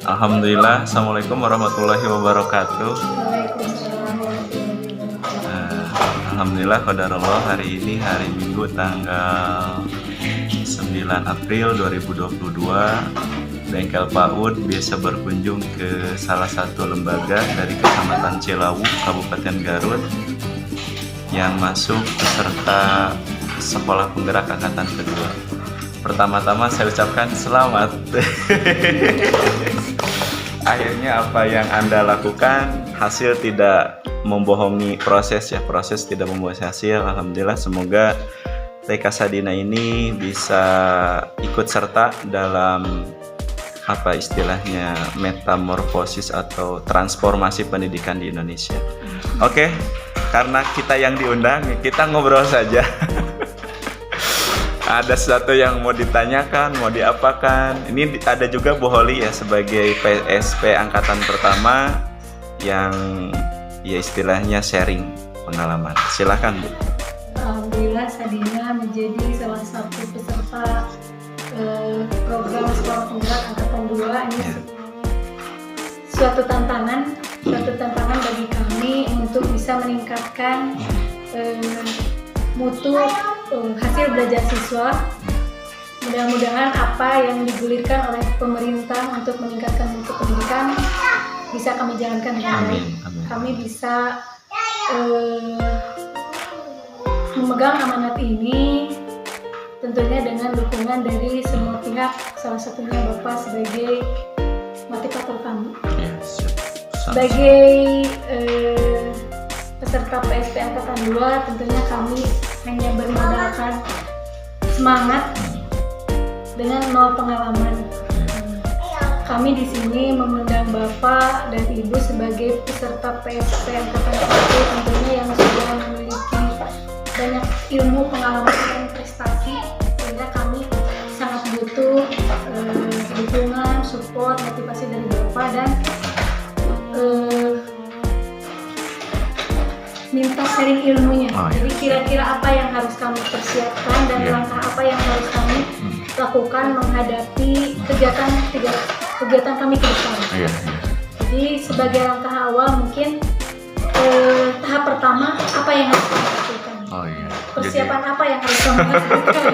Alhamdulillah, Assalamualaikum warahmatullahi wabarakatuh. Waalaikumsalam. Alhamdulillah, qadarullah, hari ini hari Minggu tanggal 9 April 2022. Bengkel PAUD biasa berkunjung ke salah satu lembaga dari Kecamatan Cilawu, Kabupaten Garut, yang masuk peserta Sekolah Penggerak Angkatan Kedua. Pertama-tama saya ucapkan selamat. Akhirnya apa yang Anda lakukan hasil tidak membohongi proses ya, proses tidak membohongi hasil. Alhamdulillah, semoga TK Sadina ini bisa ikut serta dalam apa istilahnya metamorfosis atau transformasi pendidikan di Indonesia. Oke, karena kita yang diundang, kita ngobrol saja. Ada sesuatu yang mau ditanyakan, mau diapakan. Ini ada juga Bu Holi ya sebagai PSP angkatan pertama yang ya istilahnya sharing pengalaman. Silakan Bu. Alhamdulillah, Sadina menjadi salah satu peserta program Sekolah Penggerak Angkatan 2. Ini suatu tantangan bagi kami untuk bisa meningkatkan mutu hasil belajar siswa. Mudah-mudahan apa yang digulirkan oleh pemerintah untuk meningkatkan mutu pendidikan bisa kami jalankan dengan baik. Kami bisa memegang amanat ini tentunya dengan dukungan dari semua pihak, salah satunya Bapak sebagai motivator kami. Sebagai peserta PSP Angkatan 2, tentunya kami hanya bermodalkan semangat dengan nol pengalaman. Kami di sini mengundang Bapak dan Ibu sebagai peserta PSP Angkatan 1 tentunya yang sudah memiliki banyak ilmu, pengalaman, dan prestasi, sehingga kami sangat butuh dukungan, support, motivasi dari Bapak dan minta sharing ilmunya. Jadi kira-kira apa yang harus kami persiapkan dan langkah apa yang harus kami lakukan menghadapi kegiatan kami ke depan. Jadi sebagai langkah awal mungkin tahap pertama apa yang harus kami lakukan? Persiapan apa yang harus kami lakukan?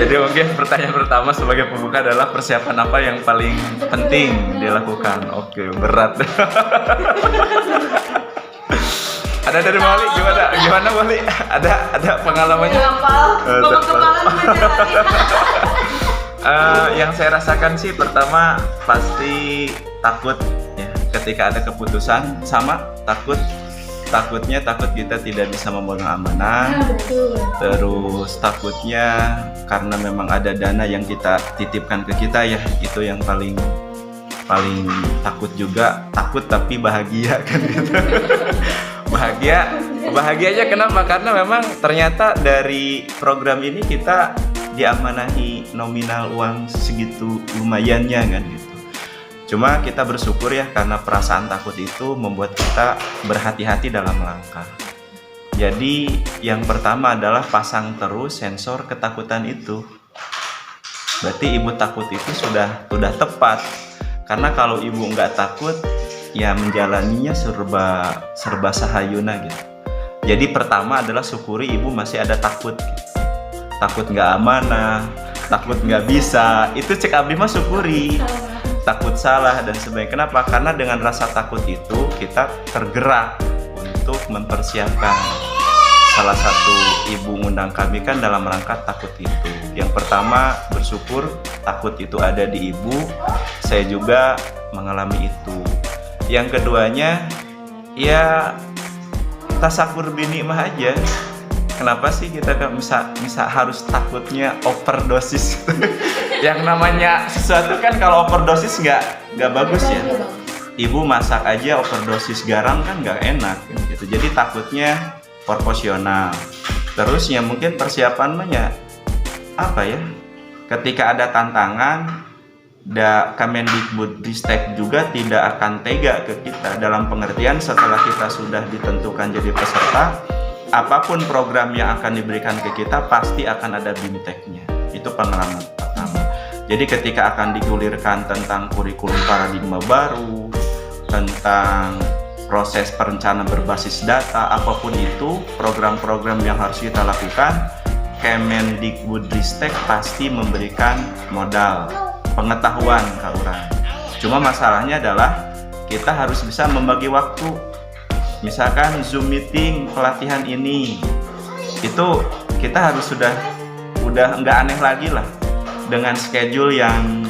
Jadi mungkin pertanyaan pertama sebagai pembuka adalah persiapan apa yang paling penting dilakukan. Oke, berat. Ada dari Wali, gimana Wali? Ada pengalamannya? Yang saya rasakan sih pertama pasti takut ya, ketika ada keputusan, sama takut kita tidak bisa memegang amanah. Terus takutnya karena memang ada dana yang kita titipkan ke kita ya, itu yang paling takut juga. Takut tapi bahagia kan gitu. Bahagianya kenapa? Karena memang ternyata dari program ini kita diamanahi nominal uang segitu lumayannya kan gitu. Cuma kita bersyukur ya, karena perasaan takut itu membuat kita berhati-hati dalam langkah. Jadi yang pertama adalah pasang terus sensor ketakutan itu. Berarti ibu takut itu sudah tepat. Karena kalau ibu nggak takut, ya menjalaninya serba sahayuna gitu. Jadi pertama adalah syukuri ibu masih ada takut gitu. Takut nggak amanah, takut nggak bisa, itu cek abdi mah syukuri. Takut salah dan sebagainya. Kenapa? Karena dengan rasa takut itu kita tergerak untuk mempersiapkan. Salah satu ibu ngundang kami kan dalam rangka takut itu. Yang pertama bersyukur takut itu ada di ibu. Saya juga mengalami itu. Yang keduanya ya tasakur bini mah aja. Kenapa sih kita bisa harus takutnya overdosis? Yang namanya sesuatu kan kalau overdosis nggak bagus ya. Ibu masak aja overdosis garam kan nggak enak gitu. Jadi takutnya proporsional. Terus ya mungkin persiapannya apa ya? Ketika ada tantangan, Kemendikbudristek juga tidak akan tega ke kita, dalam pengertian setelah kita sudah ditentukan jadi peserta, apapun program yang akan diberikan ke kita pasti akan ada bimteknya. Itu pengalaman pertama. Jadi ketika akan digulirkan tentang kurikulum paradigma baru, tentang proses perencanaan berbasis data, apapun itu, program-program yang harus kita lakukan, Kemendikbudristek pasti memberikan modal pengetahuan ke orang. Cuma masalahnya adalah kita harus bisa membagi waktu. Misalkan Zoom meeting pelatihan ini, itu kita harus udah nggak aneh lagi lah dengan schedule yang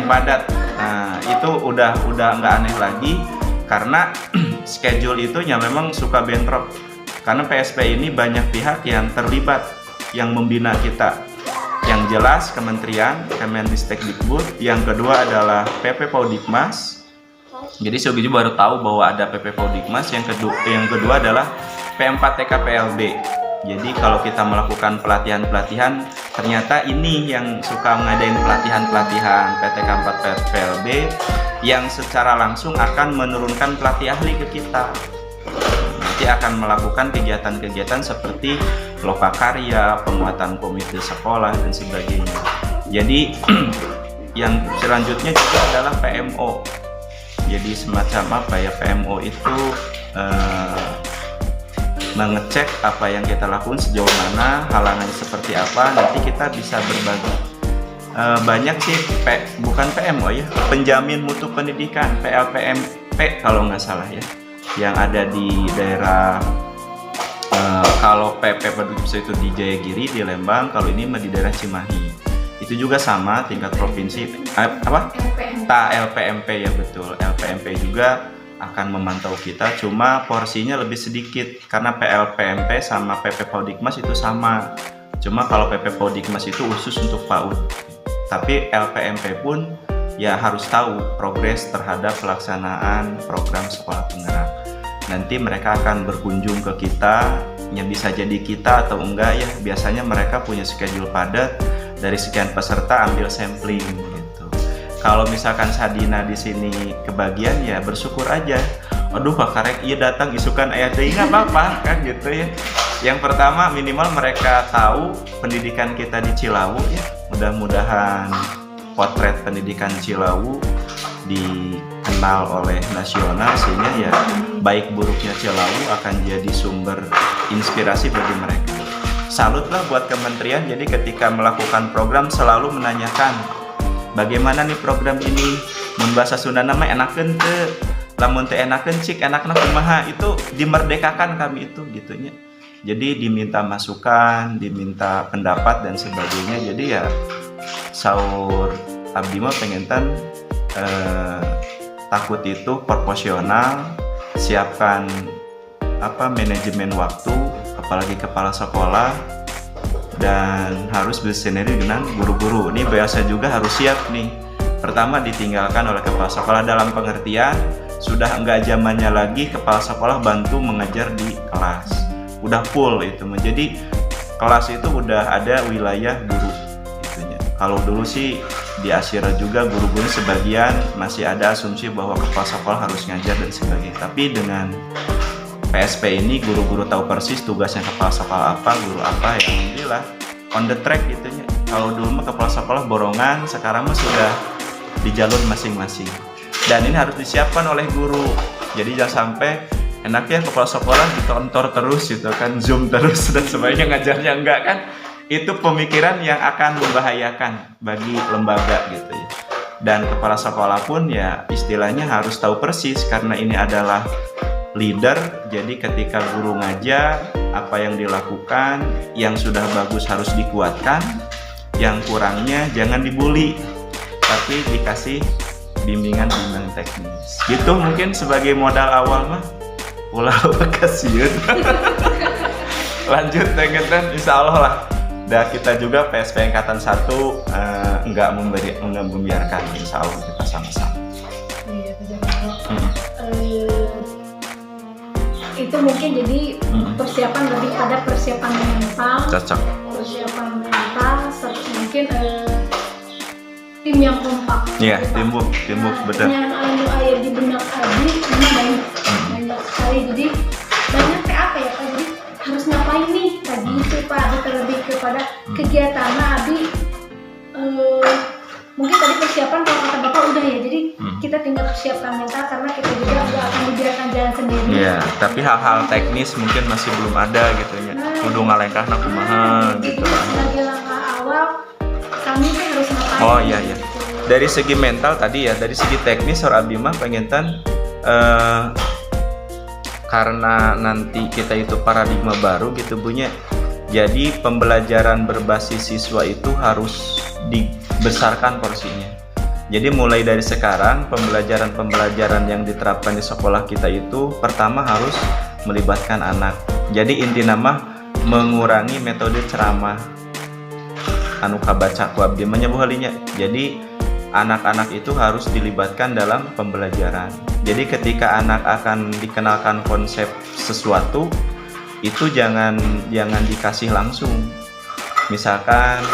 padat. Nah, itu udah nggak aneh lagi karena schedule itu ya memang suka bentrok. Karena PSP ini banyak pihak yang terlibat, yang membina kita. Yang jelas kementerian, Kemendikbud, yang kedua adalah PP Paudikmas. Jadi Sogi baru tahu bahwa ada PP Paudikmas. Yang kedua adalah P4TK-PLB. Jadi kalau kita melakukan pelatihan-pelatihan, ternyata ini yang suka ngadain pelatihan-pelatihan PTK 4-PLB yang secara langsung akan menurunkan pelatih ahli ke kita. Nanti akan melakukan kegiatan-kegiatan seperti lokakarya, penguatan komite sekolah, dan sebagainya. Jadi yang selanjutnya juga adalah PMO. Jadi semacam apa ya, PMO itu mengecek apa yang kita lakukan sejauh mana, halangannya seperti apa, nanti kita bisa berbagi. Banyak sih, bukan PMO ya, penjamin mutu pendidikan, PLPMP kalau nggak salah ya, yang ada di daerah, kalau PP Paudikmas itu di Jayagiri, di Lembang, kalau ini di daerah Cimahi. Itu juga sama tingkat provinsi, LPMP ya betul, LPMP juga akan memantau kita, cuma porsinya lebih sedikit karena PLPMP sama PP Paudikmas itu sama. Cuma kalau PP Paudikmas itu khusus untuk PAUD. Tapi LPMP pun ya harus tahu progres terhadap pelaksanaan program sekolah penggerak. Nanti mereka akan berkunjung ke kita, ya bisa jadi kita atau enggak ya. Biasanya mereka punya schedule padat, dari sekian peserta ambil sampling. Kalau misalkan Sadina di sini kebagian ya bersyukur aja. Aduh Pak Karek iya datang isukan ayah deui nggak apa-apa kan gitu ya. Yang pertama minimal mereka tahu pendidikan kita di Cilawu ya. Mudah-mudahan potret pendidikan Cilawu dikenal oleh nasional sehingga ya baik buruknya Cilawu akan jadi sumber inspirasi bagi mereka. Salutlah buat kementerian, jadi ketika melakukan program selalu menanyakan bagaimana nih program ini, mun bahasa Sunda nama enakeun teu, lamun teu enakeun cik enakna kumaha, itu dimerdekakan kami itu gitunya. Jadi diminta masukan, diminta pendapat dan sebagainya. Jadi ya saur abdi mah pengentan takut itu proporsional, siapkan manajemen waktu, apalagi kepala sekolah, dan harus bersinergi dengan guru-guru. Ini biasa juga harus siap nih. Pertama ditinggalkan oleh kepala sekolah dalam pengertian sudah enggak zamannya lagi kepala sekolah bantu mengajar di kelas. Udah full itu. Jadi kelas itu udah ada wilayah guru itunya. Kalau dulu sih di Asyira juga guru-guru sebagian masih ada asumsi bahwa kepala sekolah harus ngajar dan sebagainya. Tapi dengan PSP ini guru-guru tahu persis tugasnya kepala sekolah apa, guru apa, ya alhamdulillah on the track gitunya. Kalau dulu mah kepala sekolah borongan, sekarang mah sudah di jalur masing-masing. Dan ini harus disiapkan oleh guru. Jadi jangan sampai enaknya kepala sekolah ditontor terus gitu kan, Zoom terus dan sebagainya, ngajarnya enggak kan. Itu pemikiran yang akan membahayakan bagi lembaga gitu ya. Dan kepala sekolah pun ya istilahnya harus tahu persis karena ini adalah leader, jadi ketika guru ngajar apa yang dilakukan, yang sudah bagus harus dikuatkan, yang kurangnya jangan dibully, tapi dikasih bimbingan teknis. Gitu mungkin sebagai modal awal mah. Ulah kasihan. Lanjut dengan insya Allah lah. Dan kita juga PSP Angkatan 1 enggak membiarkan, insya Allah kita sama-sama. Itu mungkin jadi persiapan lebih pada persiapan mental, cocok. Persiapan mental, mungkin tim yang kompak. Iya, teamwork betul. Yang ayah di benak Abi ini banyak sekali. Jadi banyak kayak apa ya Pak? Jadi harus ngapain nih tadi itu Pak? Lebih kepada kegiatan Abi mungkin tadi persiapan kalau kata bapak udah ya, jadi kita tinggal persiapkan mental karena kita juga nggak akan dibiarkan jalan sendiri. Iya, tapi hal-hal teknis mungkin masih belum ada gitu ya. Kudu ngalengkahna kumaha gitu kan. Sebagai langkah awal kami tuh harus ngapain? Oh iya. Dari segi mental tadi ya, dari segi teknis Sor Abdi mah pengentan karena nanti kita itu paradigma baru gitu Bunya. Jadi pembelajaran berbasis siswa itu harus dibesarkan porsinya. Jadi mulai dari sekarang pembelajaran yang diterapkan di sekolah kita itu pertama harus melibatkan anak. Jadi inti nama mengurangi metode ceramah anu kabaca ku abdi menyebut halinya. Jadi anak-anak itu harus dilibatkan dalam pembelajaran. Jadi ketika anak akan dikenalkan konsep sesuatu itu jangan dikasih langsung. Misalkan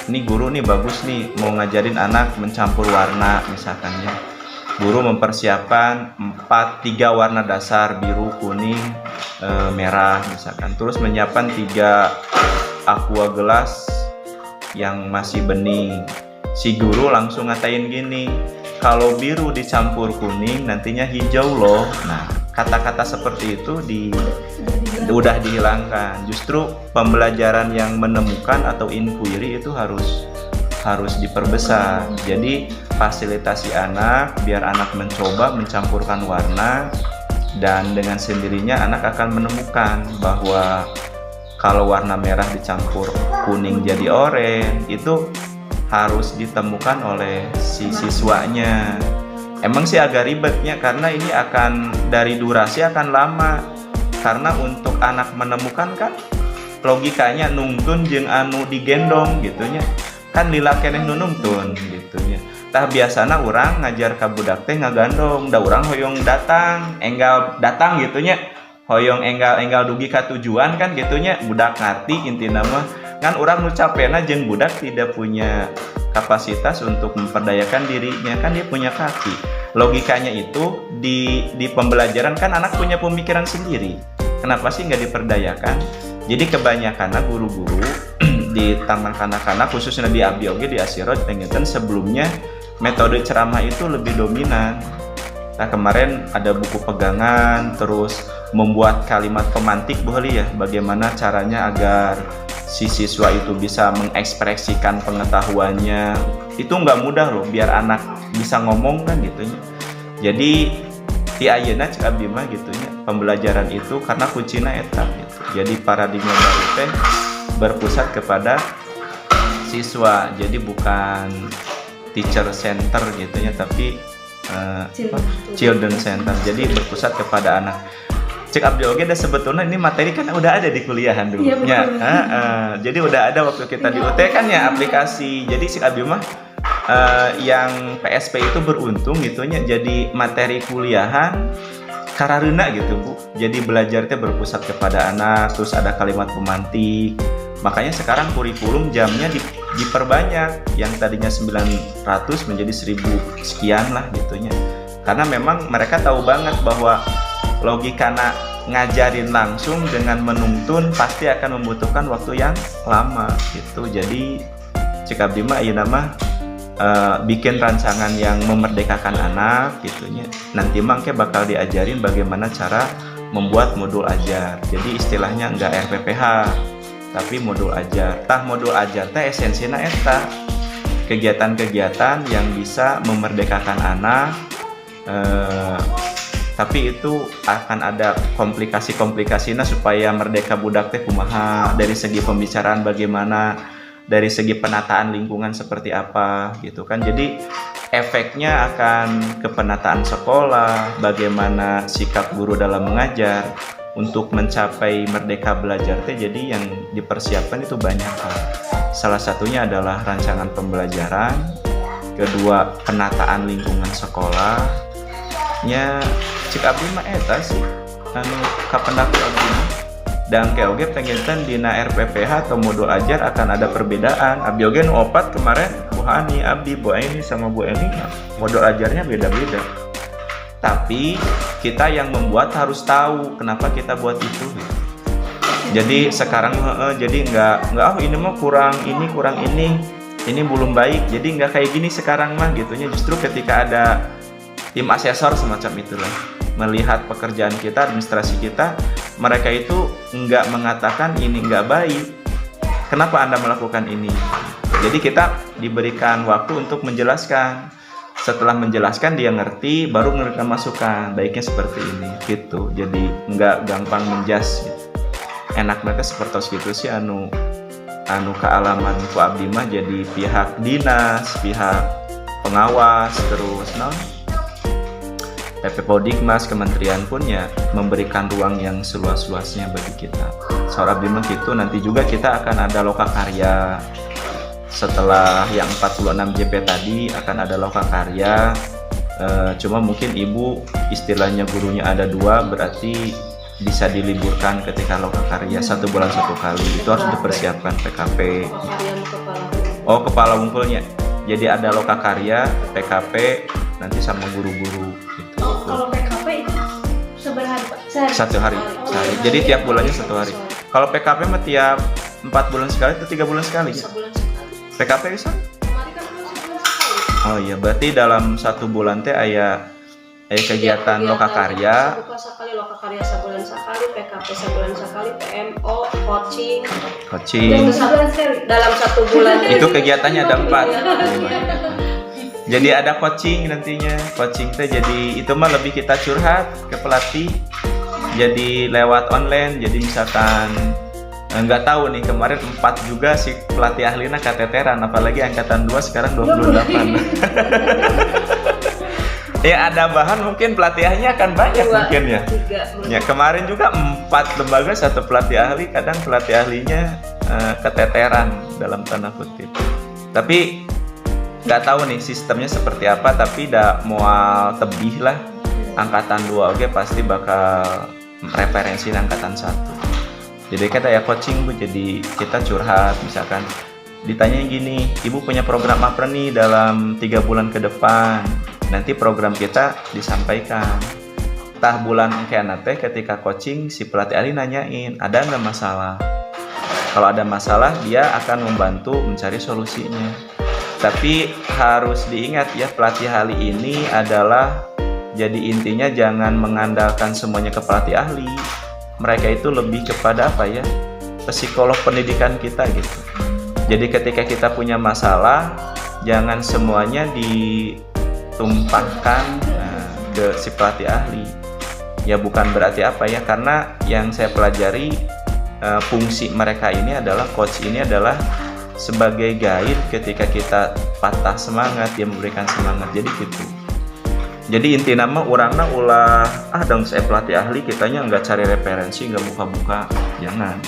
ini guru nih bagus nih mau ngajarin anak mencampur warna misalkan ya. Guru mempersiapkan 3 warna dasar biru, kuning, merah misalkan. Terus menyiapkan 3 aqua gelas yang masih bening. Si guru langsung ngatain gini, kalau biru dicampur kuning nantinya hijau loh. Nah, kata-kata seperti itu udah dihilangkan. Justru pembelajaran yang menemukan atau inquiry itu harus diperbesar. Jadi fasilitasi anak biar anak mencoba mencampurkan warna, dan dengan sendirinya anak akan menemukan bahwa kalau warna merah dicampur kuning jadi oranye itu harus ditemukan oleh si siswanya. Emang sih agak ribetnya karena ini akan dari durasi akan lama. Karena untuk anak menemukan kan logikanya nungtun jeung anu digendong gitunya. Kan lila keneh nu nungtun gitunya. Tah biasana urang ngajar ka budak teh ngagandong, da urang hoyong enggal datang gitunya. Hoyong enggal dugi ka tujuan kan gitunya. Budak ngarti intina mah kan orang nu capena jeung budak tidak punya kapasitas untuk memperdayakan dirinya, kan dia punya kaki. Logikanya itu di pembelajaran kan anak punya pemikiran sendiri. Kenapa sih nggak diperdayakan? Jadi kebanyakan guru-guru di taman kanak-kanak khususnya di abdi oge di Asirot pengen sebelumnya metode ceramah itu lebih dominan. Nah kemarin ada buku pegangan, terus membuat kalimat pemantik boleh ya, bagaimana caranya agar si siswa itu bisa mengekspresikan pengetahuannya. Itu nggak mudah loh biar anak bisa ngomong kan gitunya. Jadi di ayeuna cek abdi mah gitunya pembelajaran itu karena kuncina eta gitu. Jadi paradigma baru teh berpusat kepada siswa. Jadi bukan teacher center gitunya tapi children center. Jadi berpusat kepada anak. Cek Abdi oge dah sebetulnya ini materi kan udah ada di kuliahan dulu. Iya, jadi udah ada waktu kita di UT kan ya aplikasi. Jadi Cek Abdi mah yang PSP itu beruntung gitunya jadi materi kuliahan karareuna gitu Bu. Jadi belajarnya berpusat kepada anak, terus ada kalimat pemantik. Makanya sekarang kurikulum jamnya diperbanyak, yang tadinya 900 menjadi 1000 sekian lah gitunya. Karena memang mereka tahu banget bahwa logikana ngajarin langsung dengan menuntun pasti akan membutuhkan waktu yang lama gitu. Jadi cek abdi mah ieu nama bikin rancangan yang memerdekakan anak gitunya. Nanti mangke bakal diajarin bagaimana cara membuat modul ajar. Jadi istilahnya enggak RPPH tapi modul ajar. Tah modul ajar teh esensina eta kegiatan-kegiatan yang bisa memerdekakan anak. Tapi itu akan ada komplikasi-komplikasinya supaya merdeka budak teh kumaha, dari segi pembicaraan bagaimana, dari segi penataan lingkungan seperti apa gitu kan. Jadi efeknya akan ke penataan sekolah, bagaimana sikap guru dalam mengajar untuk mencapai merdeka belajar teh. Jadi yang dipersiapkan itu banyak hal. Salah satunya adalah rancangan pembelajaran, kedua penataan lingkungan sekolah. Nya cik abdi mah eta sih anu kapendak abdi mah dan oge pengen dina RPPH atau modul ajar akan ada perbedaan. Abdi oge nu opat kemarin Bu Hani, Abdi, Bu Aini sama Bu Eni modul ajarnya beda-beda. Tapi kita yang membuat harus tahu kenapa kita buat itu gitu. Jadi sekarang jadi nggak ini mah kurang ini ini belum baik, jadi nggak kayak gini sekarang mah gitunya. Justru ketika ada tim asesor semacam itulah, melihat pekerjaan kita, administrasi kita, mereka itu nggak mengatakan ini nggak baik, kenapa Anda melakukan ini. Jadi kita diberikan waktu untuk menjelaskan. Setelah menjelaskan dia ngerti, baru memberikan masukan, baiknya seperti ini gitu. Jadi nggak gampang menjas gitu. Enak mereka seperti gitu sih anu kealaman ku abdi mah jadi pihak dinas, pihak pengawas, terus PP Podikmas, kementerian pun ya memberikan ruang yang seluas-luasnya bagi kita. Saur abdi mah gitu. Nanti juga kita akan ada lokakarya. Setelah yang 46 JP tadi akan ada lokakarya. Cuma mungkin ibu istilahnya gurunya ada 2, berarti bisa diliburkan ketika lokakarya 1 bulan 1 kali. Itu harus dipersiapkan PKP. Oh, kepala wungkulnya. Jadi ada lokakarya, PKP, nanti sama guru-guru gitu. Oh, kalau PKP itu seberapa hari? Satu hari. Jadi tiap bulannya 1 hari. Kalau PKP mah tiap 4 bulan sekali atau 3 bulan sekali? Sebulan sekali. PKP bisa? Kemarin kan sebulan sekali. Oh iya, berarti dalam 1 bulan teh aya kegiatan lokakarya. Buka sekali lokakarya sebulan sekali, PKP sebulan sekali, PMO, coaching. Dalam sebulan sekali. Dalam 1 bulan Itu kegiatannya ada 4. Jadi ada coaching nantinya. Coaching teh jadi itu mah lebih kita curhat ke pelatih. Jadi lewat online. Jadi misalkan nggak tahu nih, kemarin 4 juga si pelatih ahlina kateteran, apalagi angkatan 2 sekarang 28. Ya ada bahan mungkin pelatihannya akan banyak 2, mungkin ya. 3. Ya kemarin juga 4 lembaga 1 pelatih ahli, kadang pelatih ahlinya keteteran dalam tanda kutip. Tapi nggak tahu nih sistemnya seperti apa, tapi dah mual tebih lah. Angkatan 2 oke pasti bakal referensi angkatan 1. Jadi kan ya coaching Bu, jadi kita curhat misalkan ditanya gini, ibu punya program apa nih dalam 3 bulan ke depan, nanti program kita disampaikan. Tah bulan engkeana teh ketika coaching si pelatih ahli nanyain ada nggak masalah. Kalau ada masalah dia akan membantu mencari solusinya. Tapi harus diingat ya, pelatih ahli ini adalah jadi intinya jangan mengandalkan semuanya ke pelatih ahli. Mereka itu lebih kepada apa ya, psikolog pendidikan kita gitu. Jadi ketika kita punya masalah, jangan semuanya ditumpahkan ke si pelatih ahli. Ya bukan berarti apa ya, karena yang saya pelajari fungsi mereka ini adalah, coach ini adalah sebagai guide ketika kita patah semangat, dia memberikan semangat. Jadi gitu. Jadi inti nama orangnya ulah dong saya pelatih ahli, kitanya nggak cari referensi, nggak buka-buka, jangan.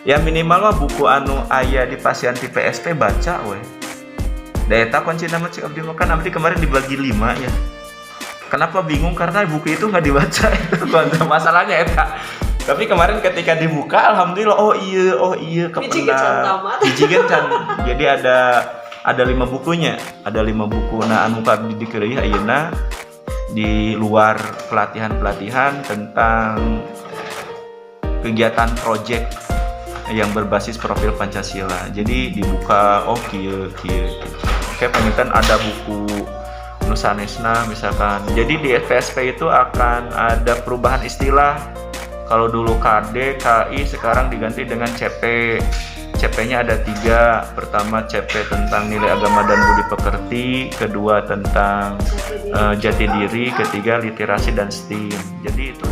Ya minimal mah buku anu aya di pasien di PSP baca weh. Data kunci nama cek abdi makan abdi kemarin dibagi 5 ya. Kenapa bingung? Karena buku itu nggak dibaca itu masalahnya eta. Tapi kemarin ketika dibuka, alhamdulillah oh iya kepenak. Bijigen can. Jadi ada 5 bukunya, ada 5 buku. Nah anu abdi dikeureuh ayeuna di luar pelatihan-pelatihan tentang kegiatan project yang berbasis profil Pancasila. Jadi dibuka kieu. Oke, pengen ada buku Nusanesna misalkan. Jadi di FSP itu akan ada perubahan istilah. Kalau dulu KD, KI sekarang diganti dengan CP. CP-nya ada 3. Pertama CP tentang nilai agama dan budi pekerti, kedua tentang jati diri, ketiga literasi dan STEAM. Jadi itu